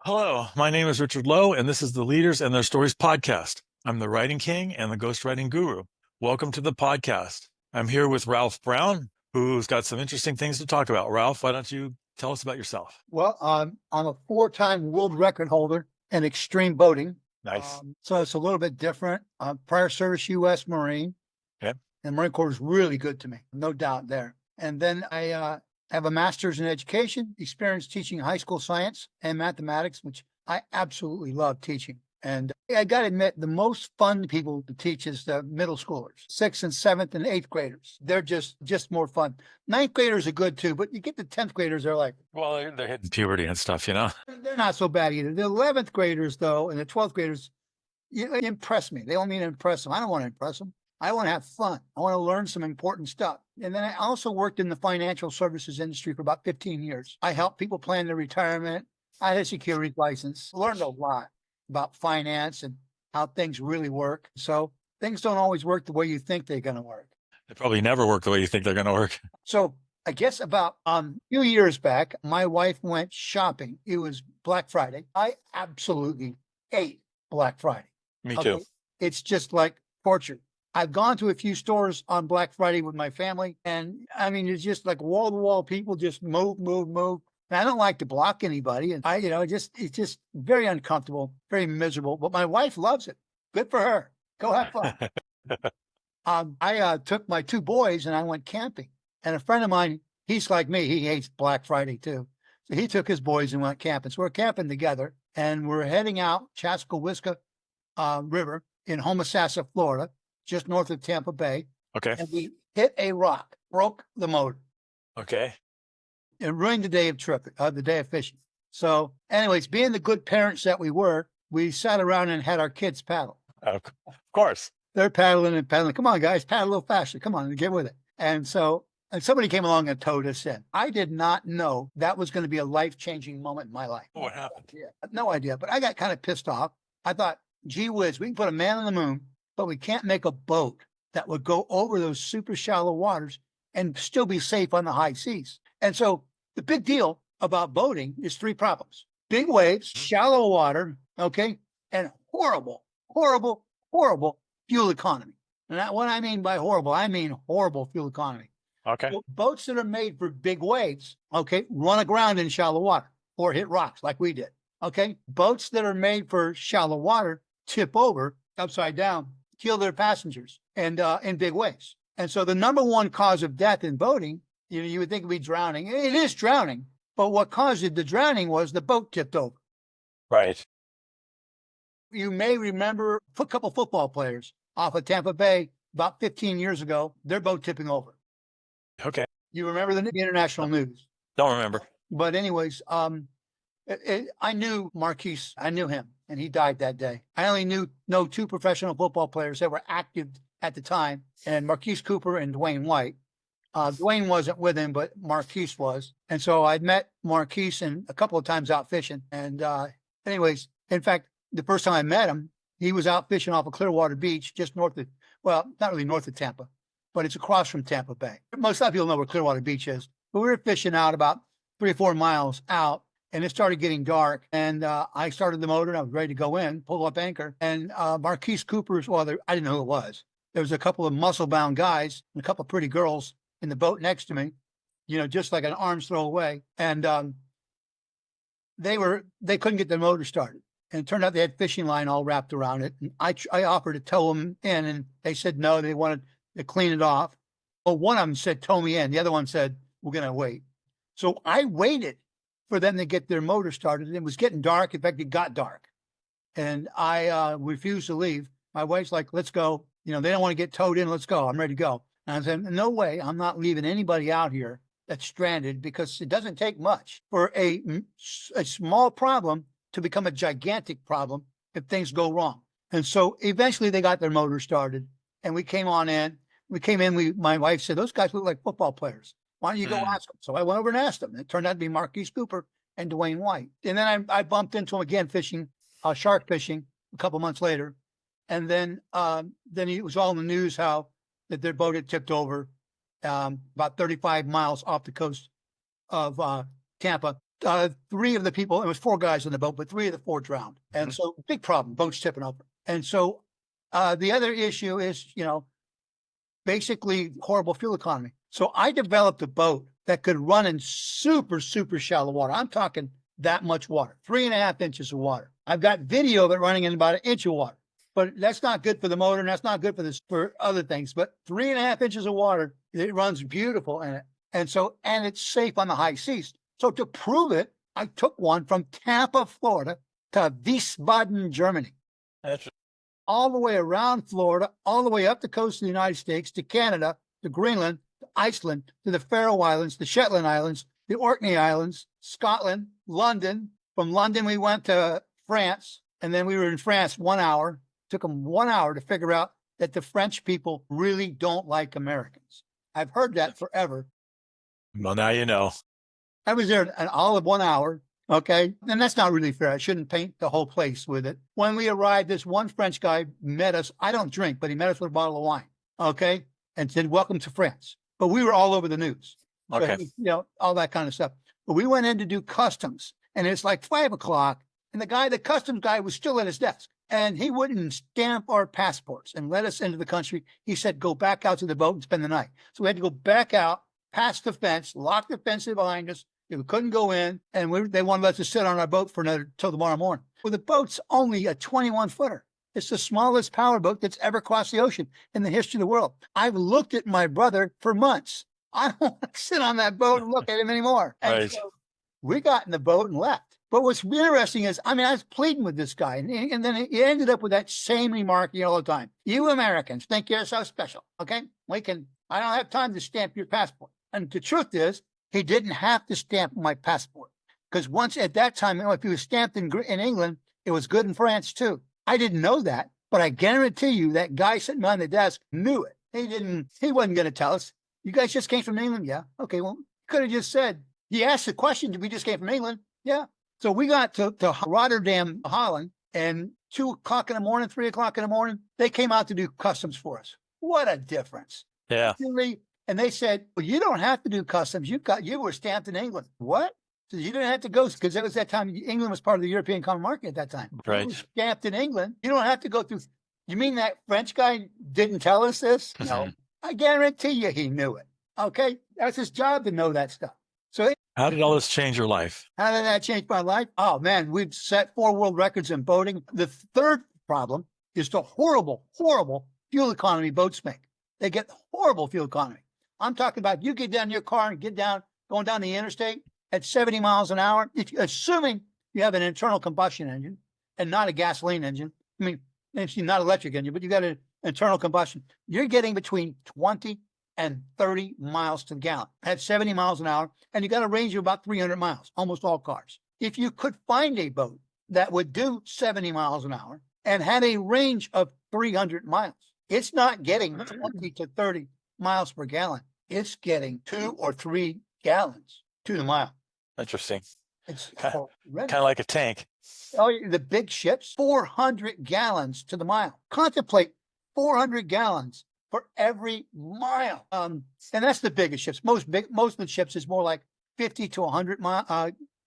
Hello, my name is Richard Lowe, and this is the Leaders and Their Stories podcast. I'm the writing king and the ghostwriting guru. Welcome to the podcast. I'm here with Ralph Brown, who's got some interesting things to talk about. Ralph, why don't you tell us about yourself? Well, I'm a four-time world record holder in extreme boating. Nice. So it's a little bit different. Prior service U.S. Marine, Okay. and Marine Corps is really good to me, no doubt there. And then I have a master's in education, experience teaching high school science and mathematics, which I absolutely love teaching. And I got to admit, the most fun people to teach is the middle schoolers, sixth and seventh and eighth graders. They're just more fun. Ninth graders are good too, but you get the 10th graders, they're like, Well, they're hitting puberty and stuff, you know? they're not so bad either. The 11th graders, though, and the 12th graders, they impress me. They want me to impress them. I don't want to impress them. I want to have fun. I want to learn some important stuff. And then I also worked in the financial services industry for about 15 years. I helped people plan their retirement. I had a securities license, learned a lot about finance and how things really work. So things don't always work the way you think they're going to work. They probably never work the way you think they're going to work. So I guess about a few years back, my wife went shopping. It was Black Friday. I absolutely hate Black Friday. Me too. Okay? It's just like torture. I've gone to a few stores on Black Friday with my family, and I mean, it's just like wall to wall people just move, move, move. And I don't like to block anybody. And it's just very uncomfortable, very miserable. But my wife loves it. Good for her. Go have fun. I took my two boys and I went camping. And a friend of mine, he's like me, he hates Black Friday too. So he took his boys and went camping. So we're camping together and we're heading out Chaskawiska River in Homosassa, Florida, just north of Tampa Bay. Okay. And we hit a rock, broke the motor. Okay. It ruined the day of the day of fishing. So anyways, being the good parents that we were, we sat around and had our kids paddle. Of course. They're paddling and paddling. Come on, guys, paddle a little faster. Come on, get with it. And somebody came along and towed us in. I did not know that was going to be a life-changing moment in my life. What happened? Yeah, no idea. But I got kind of pissed off. I thought, gee whiz, we can put a man on the moon, but we can't make a boat that would go over those super shallow waters and still be safe on the high seas. And so the big deal about boating is three problems: big waves, shallow water, okay, and horrible, horrible, horrible fuel economy. And what I mean by horrible, I mean horrible fuel economy. Okay. So boats that are made for big waves, okay, run aground in shallow water or hit rocks like we did. Okay. Boats that are made for shallow water tip over upside down, kill their passengers and in big waves. And so the number one cause of death in boating, you would think it'd be drowning. It is drowning, but what caused it, the drowning was the boat tipped over. Right. You may remember a couple football players off of Tampa Bay about 15 years ago, their boat tipping over. Okay. You remember the international news? Don't remember. But anyways, I knew Marquise. I knew him, and he died that day. I only know two professional football players that were active at the time, and Marquise Cooper and Dwayne White. Dwayne wasn't with him, but Marquise was. And so I'd met Marquise and a couple of times out fishing. And anyways, in fact, the first time I met him, he was out fishing off of Clearwater Beach, just north of, well, not really north of Tampa, but it's across from Tampa Bay. Most of people know where Clearwater Beach is, but we were fishing out about 3 or 4 miles out, and it started getting dark. And I started the motor, and I was ready to go in, pull up anchor. And Marquise Cooper's, I didn't know who it was. There was a couple of muscle-bound guys and a couple of pretty girls in the boat next to me, just like an arm's throw away. And they couldn't get the motor started. And it turned out they had fishing line all wrapped around it. And I offered to tow them in, and they said no, they wanted to clean it off. Well, one of them said, tow me in. The other one said, we're going to wait. So I waited for them to get their motor started. And it was getting dark. In fact, it got dark. And I refused to leave. My wife's like, let's go. They don't want to get towed in. Let's go. I'm ready to go. And I said, no way. I'm not leaving anybody out here that's stranded, because it doesn't take much for a small problem to become a gigantic problem if things go wrong. And so eventually they got their motor started, and we came on in. We came in, my wife said, those guys look like football players. Why don't you go ask them? So I went over and asked them. It turned out to be Marquise Cooper and Dwayne White. And then I bumped into him again fishing, shark fishing, a couple months later. And then it was all in the news how that their boat had tipped over about 35 miles off the coast of Tampa. three of the people, it was four guys on the boat, but three of the four drowned. And so big problem, boat's tipping over. And so the other issue is, basically horrible fuel economy. So I developed a boat that could run in super, super shallow water. I'm talking that much water, 3.5 inches of water. I've got video of it running in about 1 inch of water, but that's not good for the motor and that's not good for this, for other things. But 3.5 inches of water, it runs beautiful in it. And it's safe on the high seas. So to prove it, I took one from Tampa, Florida to Wiesbaden, Germany. That's All the way around Florida, all the way up the coast of the United States to Canada, to Greenland, to Iceland, to the Faroe Islands, the Shetland Islands, the Orkney Islands, Scotland, London. From London, we went to France, and then we were in France 1 hour. Took them 1 hour to figure out that the French people really don't like Americans. I've heard that forever. Well, now you know. I was there all of 1 hour. Okay. And that's not really fair. I shouldn't paint the whole place with it. When we arrived, this one French guy met us. I don't drink, but he met us with a bottle of wine. Okay. And said, welcome to France. But we were all over the news. So Okay. all that kind of stuff. But we went in to do customs and it's like 5 o'clock. And the customs guy was still at his desk and he wouldn't stamp our passports and let us into the country. He said, go back out to the boat and spend the night. So we had to go back out, past the fence, lock the fence behind us. We couldn't go in, and they wanted us to sit on our boat for till tomorrow morning. Well, the boat's only a 21-footer. It's the smallest powerboat that's ever crossed the ocean in the history of the world. I've looked at my brother for months. I don't want to sit on that boat and look at him anymore. And Right. so we got in the boat and left. But what's interesting is, I was pleading with this guy, and then he ended up with that same remark all the time. You Americans think you're so special, okay? I don't have time to stamp your passport. And the truth is, he didn't have to stamp my passport because once at that time, if he was stamped in England, it was good in France too. I didn't know that, but I guarantee you that guy sitting behind the desk knew it. He wasn't going to tell us. You guys just came from England? Yeah. Okay. Well, could have just said, he asked the question, we just came from England? Yeah. So we got to Rotterdam, Holland, and 2 o'clock in the morning, 3 o'clock in the morning, they came out to do customs for us. What a difference. Yeah. And they said, well, you don't have to do customs. You were stamped in England. What? So you didn't have to go, because it was that time, England was part of the European Common Market at that time. Right. You were stamped in England. You don't have to go through. You mean that French guy didn't tell us this? No. I guarantee you he knew it. Okay? That's his job to know that stuff. So How did all this change your life? how did that change my life? Oh, man, we've set 4 world records in boating. The third problem is the horrible, horrible fuel economy boats make. They get horrible fuel economy. I'm talking about you get down in your car and going down the interstate at 70 miles an hour, assuming you have an internal combustion engine and not a gasoline engine. It's not electric engine, but you got an internal combustion. You're getting between 20 and 30 miles to the gallon at 70 miles an hour, and you got a range of about 300 miles, almost all cars. If you could find a boat that would do 70 miles an hour and had a range of 300 miles, it's not getting 20 to 30 miles per gallon. It's getting 2 or 3 gallons to the mile. Interesting. It's Kind horrendous. of like a tank. Oh, the big ships, 400 gallons to the mile. Contemplate 400 gallons for every mile. And that's the biggest ships. Most of the ships is more like 50 to 100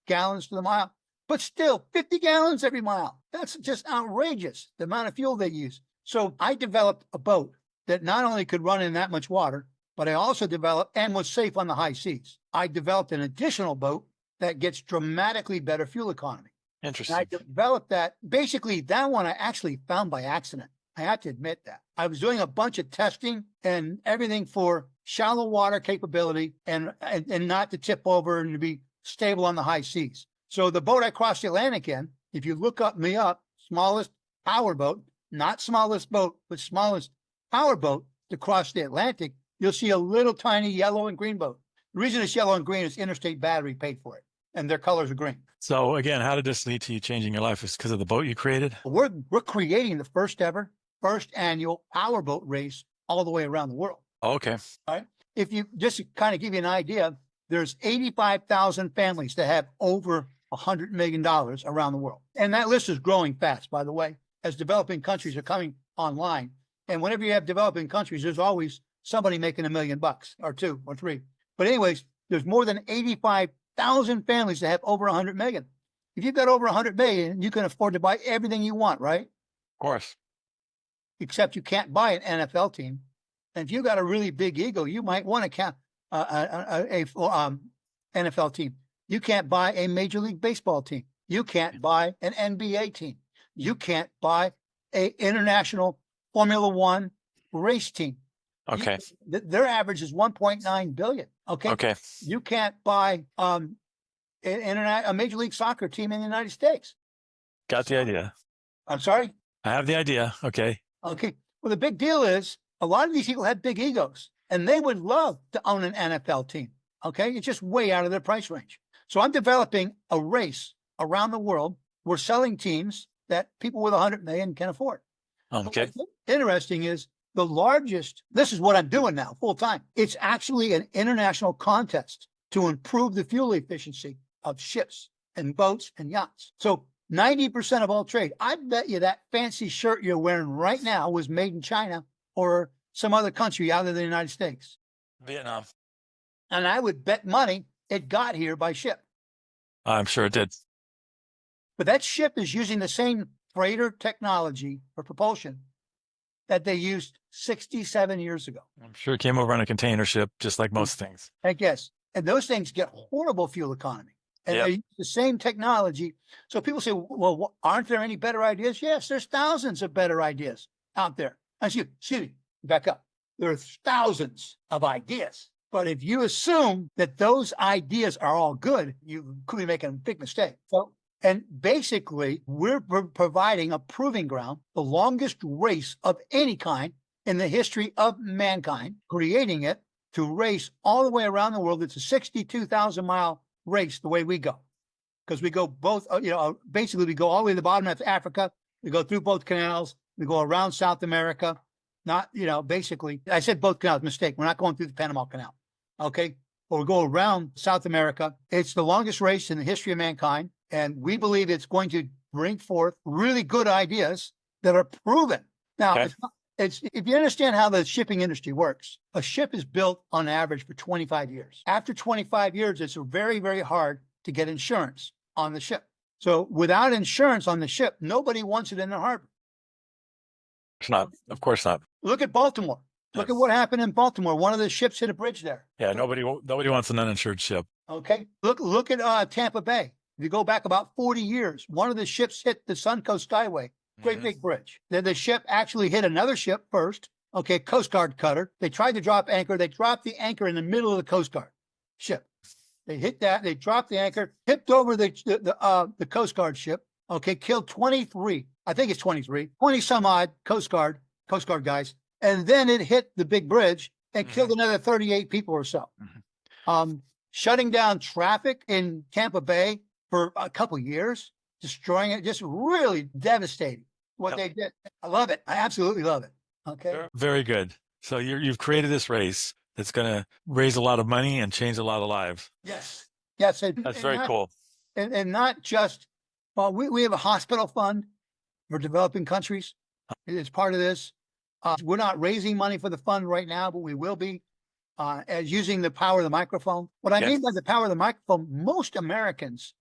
gallons to the mile. But still, 50 gallons every mile. That's just outrageous, the amount of fuel they use. So I developed a boat that not only could run in that much water, but I also developed and was safe on the high seas. I developed an additional boat that gets dramatically better fuel economy. And Interesting. I developed that. Basically, that one I actually found by accident. I have to admit that. I was doing a bunch of testing and everything for shallow water capability and not to tip over and to be stable on the high seas. So the boat I crossed the Atlantic in, if you look me up, smallest power boat, not smallest boat, but smallest power boat to cross the Atlantic, you'll see a little tiny yellow and green boat. The reason it's yellow and green is Interstate Battery paid for it, and their colors are green. So again, how did this lead to you changing your life? Is it because of the boat you created? We're creating the first annual powerboat race all the way around the world. Oh, okay. If you just to kind of give you an idea, there's 85,000 families that have over $100 million around the world. And that list is growing fast, by the way, as developing countries are coming online. And whenever you have developing countries, there's always somebody making $1 million or 2 or 3. But anyways, there's more than 85 1,000 families that have over 100 million. If you've got over 100 million, you can afford to buy everything you want, right? Of course. Except you can't buy an NFL team. And if you got a really big ego, you might want to count NFL team. You can't buy a Major League Baseball team. You can't buy an NBA team. You can't buy a international Formula One race team. Okay. Their average is 1.9 billion. Okay. Okay. You can't buy a Major League Soccer team in the United States. Got the idea. I'm sorry. I have the idea. Okay. Okay. Well, the big deal is a lot of these people have big egos and they would love to own an NFL team. Okay. It's just way out of their price range. So I'm developing a race around the world. We're selling teams that people with 100 million can afford. Okay. What's interesting is the largest, this is what I'm doing now full time. It's actually an international contest to improve the fuel efficiency of ships and boats and yachts. So 90% of all trade. I bet you that fancy shirt you're wearing right now was made in China or some other country other than the United States. Vietnam. And I would bet money it got here by ship. I'm sure it did. But that ship is using the same freighter technology for propulsion that they used 67 years ago. I'm sure it came over on a container ship, just like most things. I guess. And those things get horrible fuel economy. And they use the same technology. So people say, well, aren't there any better ideas? Yes, there's thousands of better ideas out there. Excuse me, back up. There are thousands of ideas. But if you assume that those ideas are all good, you could be making a big mistake. So, and basically, we're providing a proving ground, the longest race of any kind in the history of mankind, creating it to race all the way around the world. It's a 62,000-mile race the way we go, because we go both, basically we go all the way to the bottom of Africa. We go through both canals. We go around South America. Not, basically, I said both canals, mistake. We're not going through the Panama Canal. Okay. But we go around South America. It's the longest race in the history of mankind. And we believe it's going to bring forth really good ideas that are proven. Now, it's if you understand how the shipping industry works, a ship is built on average for 25 years. After 25 years, it's very, very hard to get insurance on the ship. So without insurance on the ship, nobody wants it in the harbor. It's not, of course not. Look at Baltimore. Look at what happened in Baltimore. One of the ships hit a bridge there. Yeah, nobody wants an uninsured ship. Okay. Look at Tampa Bay. If you go back about 40 years, one of the ships hit the Suncoast Skyway. Great big bridge. Then the ship actually hit another ship first. Okay, Coast Guard cutter. They tried to drop anchor. They dropped the anchor in the middle of the Coast Guard ship. They hit that. They dropped the anchor, tipped over the Coast Guard ship. Okay, killed 23. I think it's 23. 20 some odd Coast Guard guys. And then it hit the big bridge and killed another 38 people or so. Shutting down traffic in Tampa Bay for a couple of years, destroying it, just really devastating what they did. I love it. I absolutely love it. Okay. Very good. So you've created this race that's going to raise a lot of money and change a lot of lives. Yes. That's very cool. And not just, well, we have a hospital fund for developing countries. It's part of this. We're not raising money for the fund right now, but we will be as using the power of the microphone. What I mean by the power of the microphone, most Americans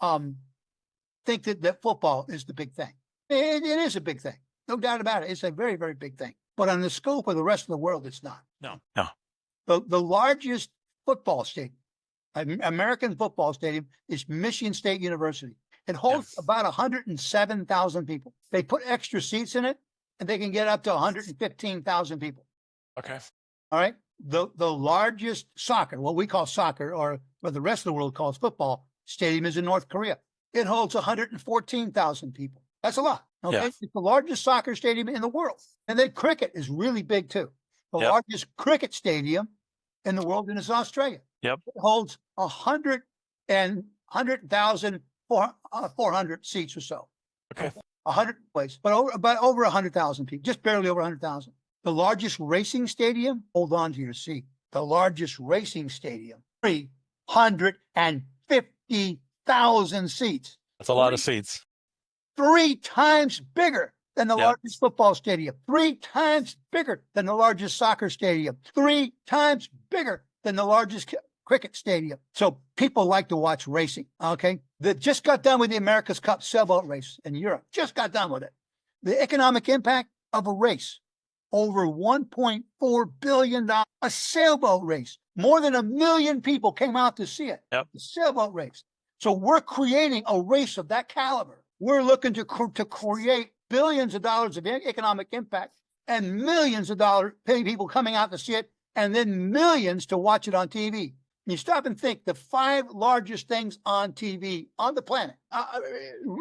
think that football is the big thing. It is a big thing. No doubt about it. It's a very, very big thing. But on the scope of the rest of the world, it's not. No. The largest football stadium, American football stadium, is Michigan State University. It holds about 107,000 people. They put extra seats in it, and they can get up to 115,000 people. Okay. All right. The largest soccer, what we call soccer, or what the rest of the world calls football, stadium is in North Korea. It holds 114,000 people. That's a lot. Okay. Yeah. It's the largest soccer stadium in the world. And then cricket is really big too. The largest cricket stadium in the world is Australia. Yep. It holds 100,400 seats or so. Okay. 100 places, but over 100,000 people, just barely over 100,000. The largest racing stadium, hold on to your seat. The largest racing stadium, 350,000 seats. That's a lot of seats. 3 times bigger than the largest football stadium. 3 times bigger than the largest soccer stadium. 3 times bigger than the largest cricket stadium. So people like to watch racing. Okay. That just got done with the America's Cup sailboat race in Europe. Just got done with it. The economic impact of a race, over $1.4 billion. A sailboat race. More than 1 million people came out to see it. Yep. The sailboat race. So we're creating a race of that caliber. We're looking to create billions of dollars of economic impact and millions of dollars paying people coming out to see it, and then millions to watch it on TV. You stop and think, the 5 largest things on TV on the planet,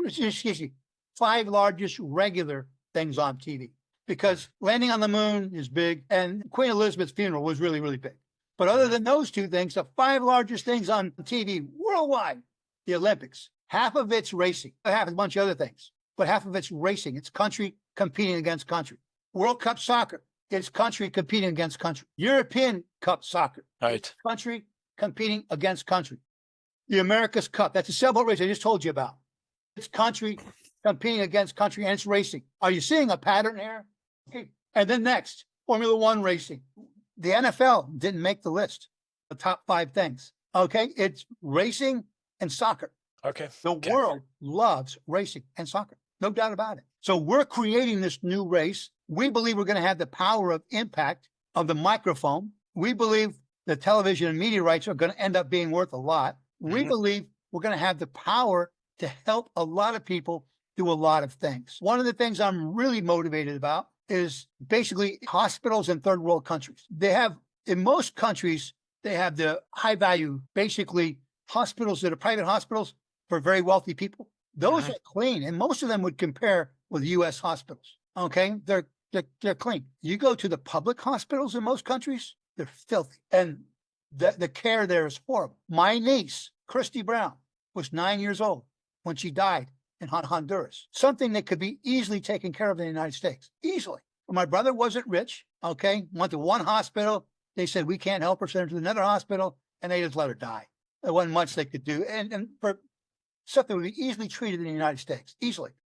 excuse me, 5 largest regular things on TV, because landing on the moon is big and Queen Elizabeth's funeral was really, really big. But other than those 2 things, the 5 largest things on TV worldwide, the Olympics, half of it's racing, half a bunch of other things, but half of it's racing. It's country competing against country. World Cup soccer, it's country competing against country. European Cup soccer, Right. country competing against country. The America's Cup, that's a sailboat race I just told you about. It's country competing against country, and it's racing. Are you seeing a pattern here? Okay. And then next, Formula One racing. The NFL didn't make the list, the top 5 things. Okay, it's racing and soccer. Okay. The world loves racing and soccer, no doubt about it. So we're creating this new race. We believe we're going to have the power of impact of the microphone. We believe the television and media rights are going to end up being worth a lot. We believe we're going to have the power to help a lot of people do a lot of things. One of the things I'm really motivated about is basically hospitals in third world countries. They have, in most countries, they have the high value, basically hospitals that are private hospitals for very wealthy people. Those are clean, and most of them would compare with U.S. hospitals. Okay, they're clean. You go to the public hospitals in most countries, they're filthy, and the care there is horrible. My niece, Christy Brown, was 9 years old when she died in Honduras. Something that could be easily taken care of in the United States, easily. My brother wasn't rich. Okay, went to one hospital. They said, we can't help her. Send her to another hospital, and they just let her die. There wasn't much they could do, and for something would be easily treated in the United States, easily.